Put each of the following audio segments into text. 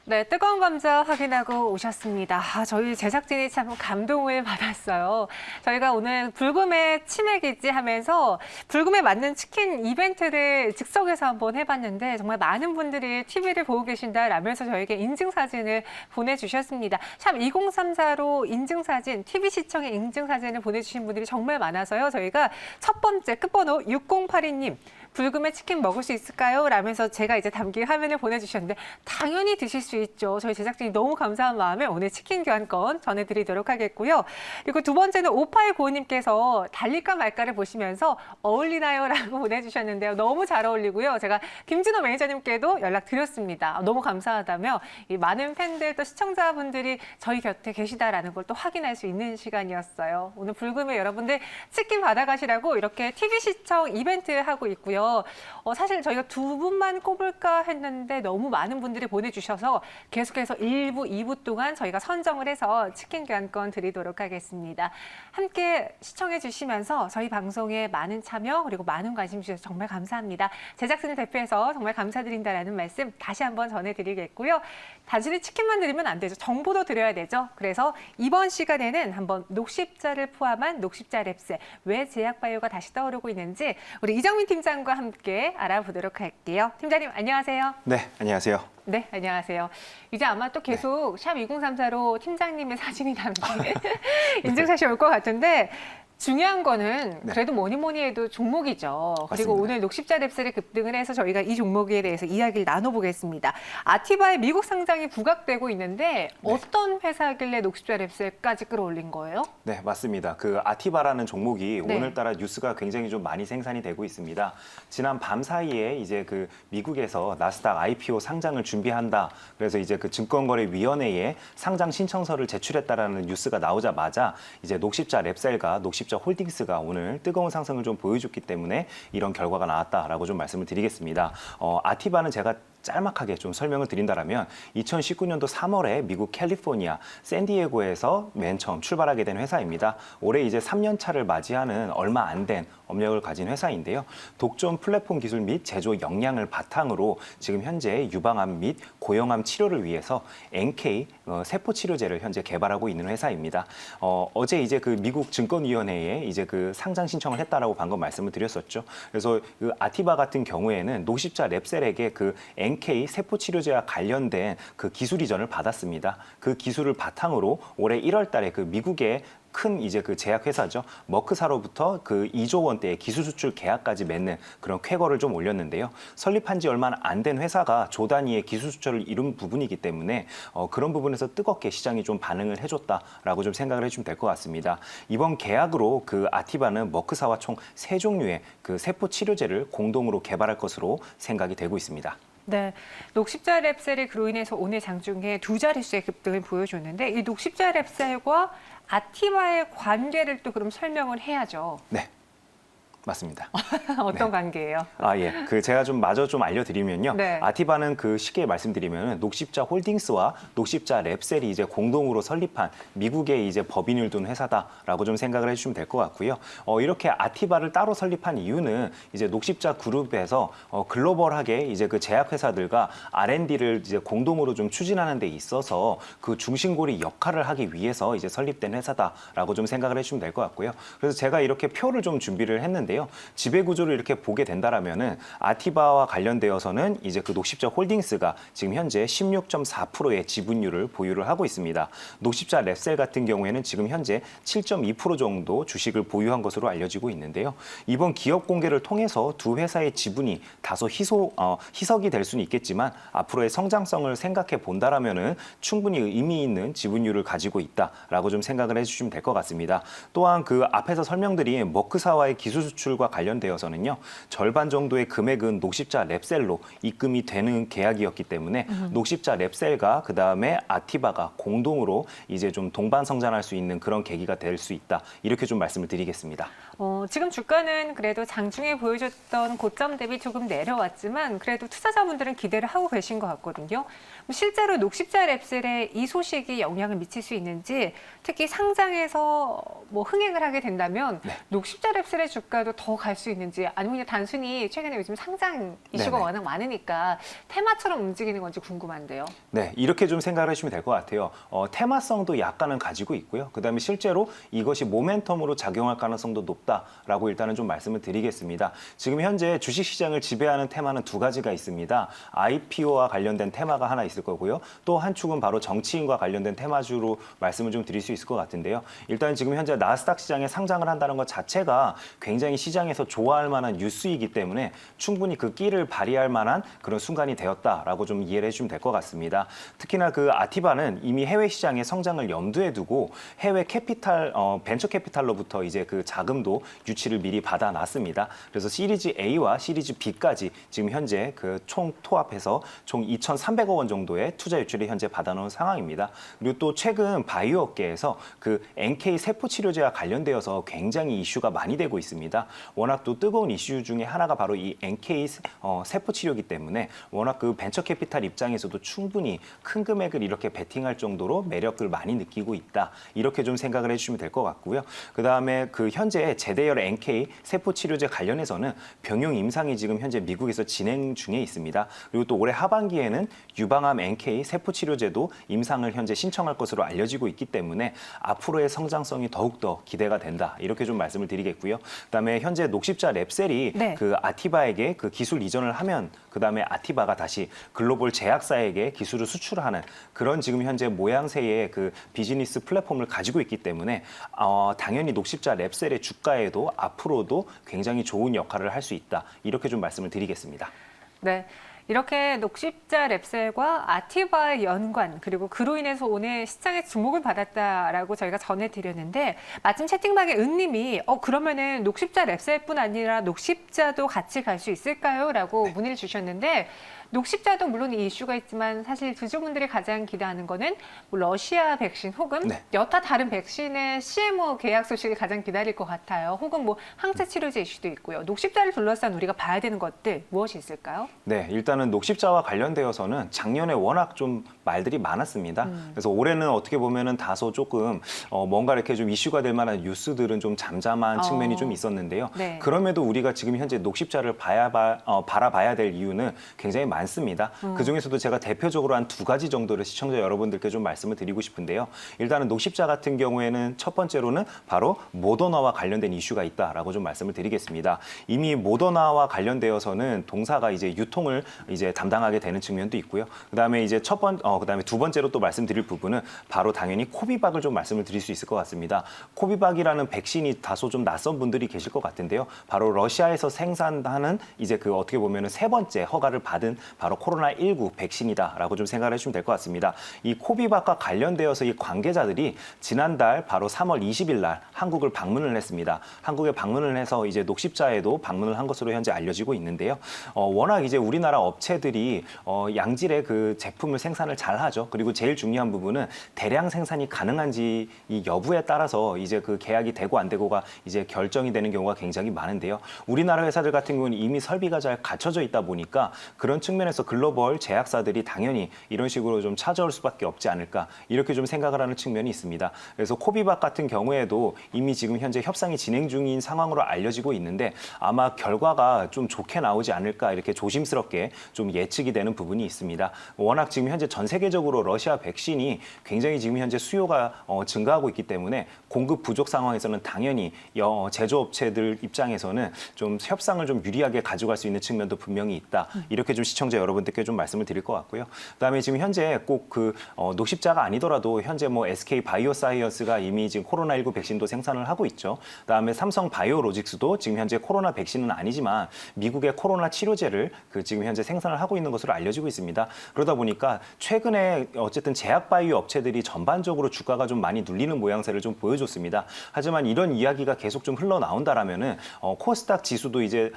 네, 뜨거운 감자 확인하고 오셨습니다. 저희 제작진이 참 감동을 받았어요. 저희가 오늘 불금의 치맥이지 하면서 불금에 맞는 치킨 이벤트를 즉석에서 한번 해봤는데 정말 많은 분들이 TV를 보고 계신다라면서 저에게 인증사진을 보내주셨습니다. 샵 2034로 인증사진, TV 시청의 인증사진을 보내주신 분들이 정말 많아서요. 저희가 첫 번째 끝번호 6082님. 불금에 치킨 먹을 수 있을까요? 라면서 제가 이제 담긴 화면을 보내주셨는데 당연히 드실 수 있죠. 저희 제작진이 너무 감사한 마음에 오늘 치킨 교환권 전해드리도록 하겠고요. 그리고 두 번째는 5895님께서 달릴까 말까를 보시면서 어울리나요? 라고 보내주셨는데요. 너무 잘 어울리고요. 제가 김진호 매니저님께도 연락드렸습니다. 너무 감사하다며 이 많은 팬들 또 시청자분들이 저희 곁에 계시다라는 걸 또 확인할 수 있는 시간이었어요. 오늘 불금에 여러분들 치킨 받아가시라고 이렇게 TV 시청 이벤트 하고 있고요. 사실 저희가 두 분만 꼽을까 했는데 너무 많은 분들이 보내주셔서 계속해서 1부, 2부 동안 저희가 선정을 해서 치킨 교환권 드리도록 하겠습니다. 함께 시청해 주시면서 저희 방송에 많은 참여 그리고 많은 관심 주셔서 정말 감사합니다. 제작진을 대표해서 정말 감사드린다라는 말씀 다시 한번 전해드리겠고요. 단순히 치킨만 드리면 안 되죠. 정보도 드려야 되죠. 그래서 이번 시간에는 한번 녹십자를 포함한 녹십자 랩셀, 왜 제약바이오가 다시 떠오르고 있는지 우리 이정민 팀장과 함께 알아보도록 할게요. 팀장님 안녕하세요. 네, 안녕하세요. 네, 안녕하세요. 이제 아마 또 계속 샵 2034로 팀장님의 사진이 담긴 인증샷이 올 것 같은데 중요한 거는 그래도 뭐니 뭐니 해도 종목이죠. 그리고 맞습니다. 오늘 녹십자 랩셀이 급등을 해서 저희가 이 종목에 대해서 이야기를 나눠보겠습니다. 아티바의 미국 상장이 부각되고 있는데 어떤 회사길래 녹십자 랩셀까지 끌어올린 거예요? 네, 맞습니다. 그 아티바라는 종목이 네. 오늘따라 뉴스가 굉장히 좀 많이 생산이 되고 있습니다. 지난 밤 사이에 이제 그 미국에서 나스닥 IPO 상장을 준비한다. 그래서 이제 그 증권거래위원회에 상장 신청서를 제출했다라는 뉴스가 나오자마자 이제 녹십자 랩셀과 녹십자 홀딩스가 오늘 뜨거운 상승을 좀 보여줬기 때문에 이런 결과가 나왔다라고 좀 말씀을 드리겠습니다. 아티바는 제가 짤막하게 좀 설명을 드린다면 2019년도 3월에 미국 캘리포니아 샌디에고에서 맨 처음 출발하게 된 회사입니다. 올해 이제 3년 차를 맞이하는 얼마 안 된 업력을 가진 회사인데요. 독점 플랫폼 기술 및 제조 역량을 바탕으로 지금 현재 유방암 및 고형암 치료를 위해서 NK 세포 치료제를 현재 개발하고 있는 회사입니다. 어제 이제 그 미국 증권위원회에 이제 그 상장 신청을 했다라고 방금 말씀을 드렸었죠. 그래서 그 아티바 같은 경우에는 녹십자 랩셀에게 그 NK 세포 치료제와 관련된 그 기술 이전을 받았습니다. 그 기술을 바탕으로 올해 1월 달에 그 미국의 큰 이제 그 제약회사죠. 머크사로부터 그 2조 원대의 기술 수출 계약까지 맺는 그런 쾌거를 좀 올렸는데요. 설립한 지 얼마 안 된 회사가 조 단위의 기술 수출을 이룬 부분이기 때문에 그런 부분에서 뜨겁게 시장이 좀 반응을 해줬다라고 좀 생각을 해주면 될 것 같습니다. 이번 계약으로 그 아티바는 머크사와 총 3종류의 그 세포 치료제를 공동으로 개발할 것으로 생각이 되고 있습니다. 네, 녹십자 랩셀이 그로 인해서 오늘 장중에 두 자릿수의 급등을 보여줬는데 이 녹십자 랩셀과 아티바의 관계를 또 그럼 설명을 해야죠. 네. 맞습니다. 어떤 관계예요? 예. 그 제가 좀 마저 좀 알려드리면요. 네. 아티바는 그 쉽게 말씀드리면 녹십자 홀딩스와 녹십자 랩셀이 이제 공동으로 설립한 미국의 이제 법인을 둔 회사다라고 좀 생각을 해주시면 될 것 같고요. 이렇게 아티바를 따로 설립한 이유는 이제 녹십자 그룹에서 글로벌하게 이제 그 제약회사들과 R&D를 이제 공동으로 좀 추진하는 데 있어서 그 중심고리 역할을 하기 위해서 이제 설립된 회사다라고 좀 생각을 해주시면 될 것 같고요. 그래서 제가 이렇게 표를 좀 준비를 했는데. 지배 구조를 이렇게 보게 된다라면은 아티바와 관련되어서는 이제 그 녹십자 홀딩스가 지금 현재 16.4%의 지분율을 보유를 하고 있습니다. 녹십자 랩셀 같은 경우에는 지금 현재 7.2% 정도 주식을 보유한 것으로 알려지고 있는데요. 이번 기업 공개를 통해서 두 회사의 지분이 다소 희석이 될 수는 있겠지만 앞으로의 성장성을 생각해 본다라면은 충분히 의미 있는 지분율을 가지고 있다라고 좀 생각을 해주시면 될 것 같습니다. 또한 그 앞에서 설명드린 머크사와의 기술 수출과 관련되어서는요. 절반 정도의 금액은 녹십자 랩셀로 입금이 되는 계약이었기 때문에 녹십자 랩셀과 그다음에 아티바가 공동으로 이제 좀 동반 성장할 수 있는 그런 계기가 될 수 있다. 이렇게 좀 말씀을 드리겠습니다. 지금 주가는 그래도 장중에 보여줬던 고점 대비 조금 내려왔지만 그래도 투자자분들은 기대를 하고 계신 것 같거든요. 실제로 녹십자 랩셀에 이 소식이 영향을 미칠 수 있는지 특히 상장에서 뭐 흥행을 하게 된다면 녹십자 랩셀의 주가도 더 갈 수 있는지 아니면 그냥 단순히 최근에 요즘 상장 이슈가 네네. 워낙 많으니까 테마처럼 움직이는 건지 궁금한데요. 네, 이렇게 좀 생각을 해주시면 될 것 같아요. 테마성도 약간은 가지고 있고요. 그다음에 실제로 이것이 모멘텀으로 작용할 가능성도 높다라고 일단은 좀 말씀을 드리겠습니다. 지금 현재 주식시장을 지배하는 테마는 두 가지가 있습니다. IPO와 관련된 테마가 하나 있을 거고요. 또 한 축은 바로 정치인과 관련된 테마주로 말씀을 좀 드릴 수 있을 것 같은데요. 일단 지금 현재 나스닥 시장에 상장을 한다는 것 자체가 굉장히 시장에서 좋아할 만한 뉴스이기 때문에 충분히 그 끼를 발휘할 만한 그런 순간이 되었다라고 좀 이해를 해주시면 될 것 같습니다. 특히나 그 아티바는 이미 해외 시장의 성장을 염두에 두고 해외 캐피탈, 벤처 캐피탈로부터 이제 그 자금도 유치를 미리 받아놨습니다. 그래서 시리즈 A와 시리즈 B까지 지금 현재 그 총 토합해서 총 2,300억 원 정도의 투자 유치를 현재 받아놓은 상황입니다. 그리고 또 최근 바이오 업계에서 그 NK 세포 치료제와 관련되어서 굉장히 이슈가 많이 되고 있습니다. 워낙 또 뜨거운 이슈 중에 하나가 바로 이 NK 세포 치료이기 때문에 워낙 그 벤처 캐피탈 입장에서도 충분히 큰 금액을 이렇게 베팅할 정도로 매력을 많이 느끼고 있다. 이렇게 좀 생각을 해주시면 될 것 같고요. 그다음에 그 현재 제대열 NK 세포 치료제 관련해서는 병용 임상이 지금 현재 미국에서 진행 중에 있습니다. 그리고 또 올해 하반기에는 유방암 NK 세포 치료제도 임상을 현재 신청할 것으로 알려지고 있기 때문에 앞으로의 성장성이 더욱더 기대가 된다. 이렇게 좀 말씀을 드리겠고요. 그다음에 현재 녹십자 랩셀이 네. 그 아티바에게 그 기술 이전을 하면 그다음에 아티바가 다시 글로벌 제약사에게 기술을 수출하는 그런 지금 현재 모양새의 그 비즈니스 플랫폼을 가지고 있기 때문에 당연히 녹십자 랩셀의 주가에도 앞으로도 굉장히 좋은 역할을 할 수 있다. 이렇게 좀 말씀을 드리겠습니다. 네. 이렇게 녹십자 랩셀과 아티바의 연관 그리고 그로 인해서 오늘 시장의 주목을 받았다라고 저희가 전해드렸는데 마침 채팅방에 은님이 그러면은 녹십자 랩셀뿐 아니라 녹십자도 같이 갈 수 있을까요? 라고 문의를 주셨는데 녹십자도 물론 이 이슈가 있지만 사실 주주분들이 가장 기대하는 거는 뭐 러시아 백신 혹은 네. 여타 다른 백신의 CMO 계약 소식을 가장 기다릴 것 같아요. 혹은 뭐 항체 치료제 이슈도 있고요. 녹십자를 둘러싼 우리가 봐야 되는 것들 무엇이 있을까요? 네, 일단은 녹십자와 관련되어서는 작년에 워낙 좀 말들이 많았습니다. 그래서 올해는 어떻게 보면은 다소 조금 뭔가 이렇게 좀 이슈가 될 만한 뉴스들은 좀 잠잠한 측면이 좀 있었는데요. 네. 그럼에도 우리가 지금 현재 녹십자를 바라봐야 될 이유는 굉장히 많습니다. 그중에서도 제가 대표적으로 한 두 가지 정도를 시청자 여러분들께 좀 말씀을 드리고 싶은데요. 일단은 녹십자 같은 경우에는 첫 번째로는 바로 모더나와 관련된 이슈가 있다라고 좀 말씀을 드리겠습니다. 이미 모더나와 관련되어서는 동사가 이제 유통을 이제 담당하게 되는 측면도 있고요. 그다음에 이제 그다음에 두 번째로 또 말씀드릴 부분은 바로 당연히 코비박을 좀 말씀을 드릴 수 있을 것 같습니다. 코비박이라는 백신이 다소 좀 낯선 분들이 계실 것 같은데요. 바로 러시아에서 생산하는 이제 그 어떻게 보면은 세 번째 허가를 받은 바로 코로나19 백신이다라고 좀 생각을 해주시면 될 것 같습니다. 이 코비박과 관련되어서 이 관계자들이 지난달 바로 3월 20일 날 한국을 방문을 했습니다. 한국에 방문을 해서 이제 녹십자에도 방문을 한 것으로 현재 알려지고 있는데요. 워낙 이제 우리나라 업체들이 양질의 그 제품을 생산을 잘 하죠. 그리고 제일 중요한 부분은 대량 생산이 가능한지 이 여부에 따라서 이제 그 계약이 되고 안 되고가 이제 결정이 되는 경우가 굉장히 많은데요. 우리나라 회사들 같은 경우는 이미 설비가 잘 갖춰져 있다 보니까 그런 측면에서 글로벌 제약사들이 당연히 이런 식으로 좀 찾아올 수밖에 없지 않을까 이렇게 좀 생각을 하는 측면이 있습니다. 그래서 코비박 같은 경우에도 이미 지금 현재 협상이 진행 중인 상황으로 알려지고 있는데 아마 결과가 좀 좋게 나오지 않을까 이렇게 조심스럽게 좀 예측이 되는 부분이 있습니다. 워낙 지금 현재 전 세계적으로 러시아 백신이 굉장히 지금 현재 수요가 증가하고 있기 때문에 공급 부족 상황에서는 당연히 제조업체들 입장에서는 좀 협상을 좀 유리하게 가져갈 수 있는 측면도 분명히 있다. 이렇게 좀 시청자 여러분들께 좀 말씀을 드릴 것 같고요. 그다음에 지금 현재 꼭 그 녹십자가 아니더라도 현재 뭐 SK 바이오사이언스가 이미 지금 코로나19 백신도 생산을 하고 있죠. 그다음에 삼성 바이오로직스도 지금 현재 코로나 백신은 아니지만 미국의 코로나 치료제를 그 지금 현재 생산을 하고 있는 것으로 알려지고 있습니다. 그러다 보니까 최근에 어쨌든 제약 바이오 업체들이 전반적으로 주가가 좀 많이 눌리는 모양새를 좀 보여줬습니다. 하지만 이런 이야기가 계속 좀 흘러나온다라면은 코스닥 지수도 이제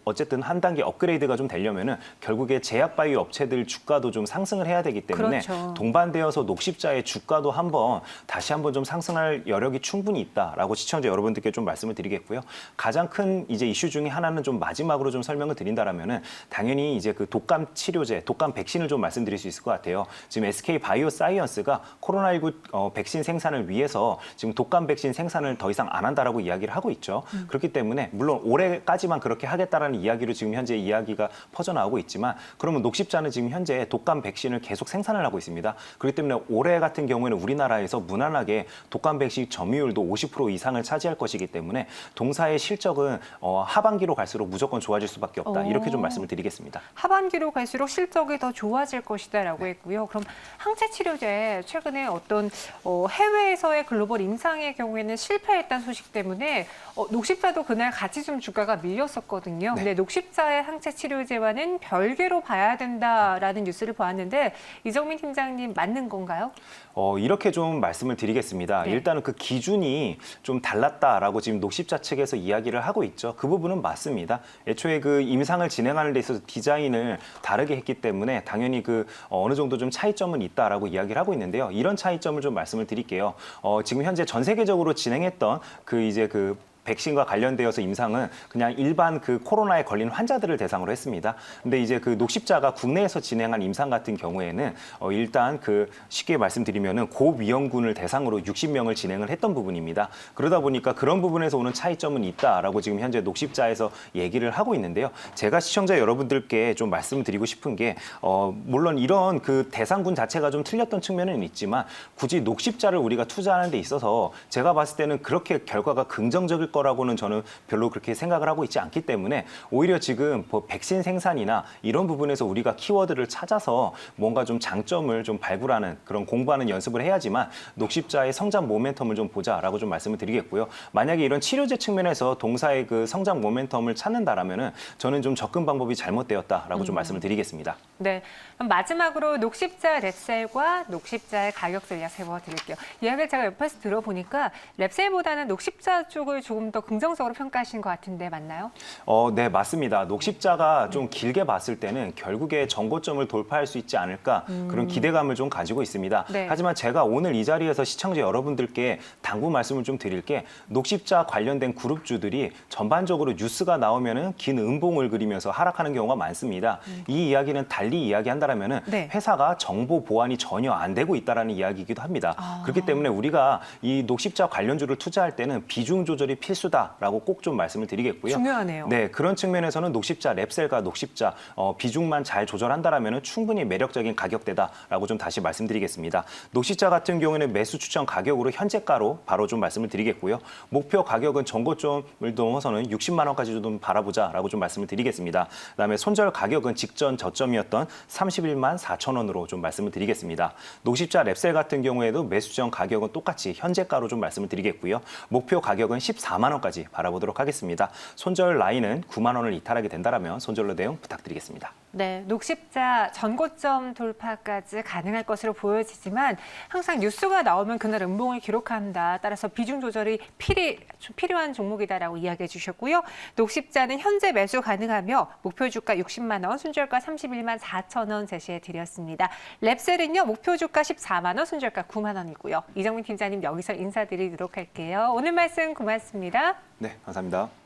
어쨌든 한 단계 업그레이드가 좀 되려면은 결국에 제약 바이오 업체들 주가도 좀 상승을 해야 되기 때문에 그렇죠. 동반되어서 녹십자의 주가도 다시 한번 좀 상승할 여력이 충분히 있다라고 시청자 여러분들께 좀 말씀을 드리겠고요. 가장 큰 이제 이슈 중에 하나는 좀 마지막으로 좀 설명을 드린다라면은 당연히 이제 그 독감 치료제, 독감 백신을 좀 말씀드릴 수 있을 것 같아요. 지금 SK 바이오사이언스가 코로나19 백신 생산을 위해서 지금 독감 백신 생산을 더 이상 안 한다라고 이야기를 하고 있죠. 그렇기 때문에 물론 올해까지만 그렇게 하겠다라는 이야기로 지금 현재 이야기가 퍼져나오고 있지만 그러면 녹십자는 지금 현재 독감 백신을 계속 생산을 하고 있습니다. 그렇기 때문에 올해 같은 경우에는 우리나라에서 무난하게 독감 백신 점유율도 50% 이상을 차지할 것이기 때문에 동사의 실적은 하반기로 갈수록 무조건 좋아질 수밖에 없다. 이렇게 좀 말씀을 드리겠습니다. 하반기로 갈수록 실적이 더 좋아질 것이다라고 했고요. 그럼 항체 치료제 최근에 어떤 해외에서의 글로벌 임상의 경우에는 실패했다는 소식 때문에 녹십자도 그날 같이 좀 주가가 밀렸었거든요. 네. 근데 녹십자의 항체 치료제와는 별개로 봐야 된다라는 뉴스를 보았는데 이정민 팀장님 맞는 건가요? 이렇게 좀 말씀을 드리겠습니다. 네. 일단은 그 기준이 좀 달랐다라고 지금 녹십자 측에서 이야기를 하고 있죠. 그 부분은 맞습니다. 애초에 그 임상을 진행하는 데 있어서 디자인을 다르게 했기 때문에 당연히 그 어느 정도 좀 차이점은 있다라고 이야기를 하고 있는데요. 이런 차이점을 좀 말씀을 드릴게요. 지금 현재 전 세계적으로 진행했던 그 백신과 관련되어서 임상은 그냥 일반 그 코로나에 걸린 환자들을 대상으로 했습니다. 근데 이제 그 녹십자가 국내에서 진행한 임상 같은 경우에는 일단 그 쉽게 말씀드리면은 고위험군을 대상으로 60명을 진행을 했던 부분입니다. 그러다 보니까 그런 부분에서 오는 차이점은 있다라고 지금 현재 녹십자에서 얘기를 하고 있는데요. 제가 시청자 여러분들께 좀 말씀을 드리고 싶은 게 물론 이런 그 대상군 자체가 좀 틀렸던 측면은 있지만 굳이 녹십자를 우리가 투자하는 데 있어서 제가 봤을 때는 그렇게 결과가 긍정적일 거라고는 저는 별로 그렇게 생각을 하고 있지 않기 때문에 오히려 지금 백신 생산이나 이런 부분에서 우리가 키워드를 찾아서 뭔가 좀 장점을 좀 발굴하는 그런 공부하는 연습을 해야지만 녹십자의 성장 모멘텀을 좀 보자라고 좀 말씀을 드리겠고요. 만약에 이런 치료제 측면에서 동사의 그 성장 모멘텀을 찾는다라면은 저는 좀 접근 방법이 잘못되었다라고 좀 말씀을 드리겠습니다. 네. 그럼 마지막으로 녹십자 랩셀과 녹십자의 가격 전략 세워드릴게요. 이야기를 제가 옆에서 들어보니까 랩셀보다는 녹십자 쪽을 조금 더 긍정적으로 평가하신 것 같은데 맞나요? 네, 맞습니다. 녹십자가 좀 길게 봤을 때는 결국에 정고점을 돌파할 수 있지 않을까 그런 기대감을 좀 가지고 있습니다. 네. 하지만 제가 오늘 이 자리에서 시청자 여러분들께 당부 말씀을 좀 드릴 게 녹십자 관련된 그룹주들이 전반적으로 뉴스가 나오면은 긴 음봉을 그리면서 하락하는 경우가 많습니다. 이 이야기는 달리 이야기한다라면은 네. 회사가 정보 보완이 전혀 안 되고 있다라는 이야기이기도 합니다. 그렇기 때문에 우리가 이 녹십자 관련주를 투자할 때는 비중 조절이 필수다라고 꼭 좀 말씀을 드리겠고요. 중요하네요. 네, 그런 측면에서는 녹십자, 랩셀과 녹십자 비중만 잘 조절한다라면 충분히 매력적인 가격대다라고 좀 다시 말씀드리겠습니다. 녹십자 같은 경우에는 매수 추천 가격으로 현재가로 바로 좀 말씀을 드리겠고요. 목표 가격은 전고점을 넘어서는 60만 원까지 좀 바라보자라고 좀 말씀을 드리겠습니다. 그다음에 손절 가격은 직전 저점이었던 31만 4천 원으로 좀 말씀을 드리겠습니다. 녹십자, 랩셀 같은 경우에도 매수전 가격은 똑같이 현재가로 좀 말씀을 드리겠고요. 목표 가격은 14만 원까지 바라보도록 하겠습니다. 손절 라인은 9만 원을 이탈하게 된다면 손절로 대응 부탁드리겠습니다. 네, 녹십자 전고점 돌파까지 가능할 것으로 보여지지만 항상 뉴스가 나오면 그날 음봉을 기록한다. 따라서 비중 조절이 필요한 종목이다라고 이야기해 주셨고요. 녹십자는 현재 매수 가능하며 목표 주가 60만 원, 순절가 31만 4천 원 제시해 드렸습니다. 랩셀은요, 목표 주가 14만 원, 순절가 9만 원이고요. 이정민 팀장님 여기서 인사드리도록 할게요. 오늘 말씀 고맙습니다. 네, 감사합니다.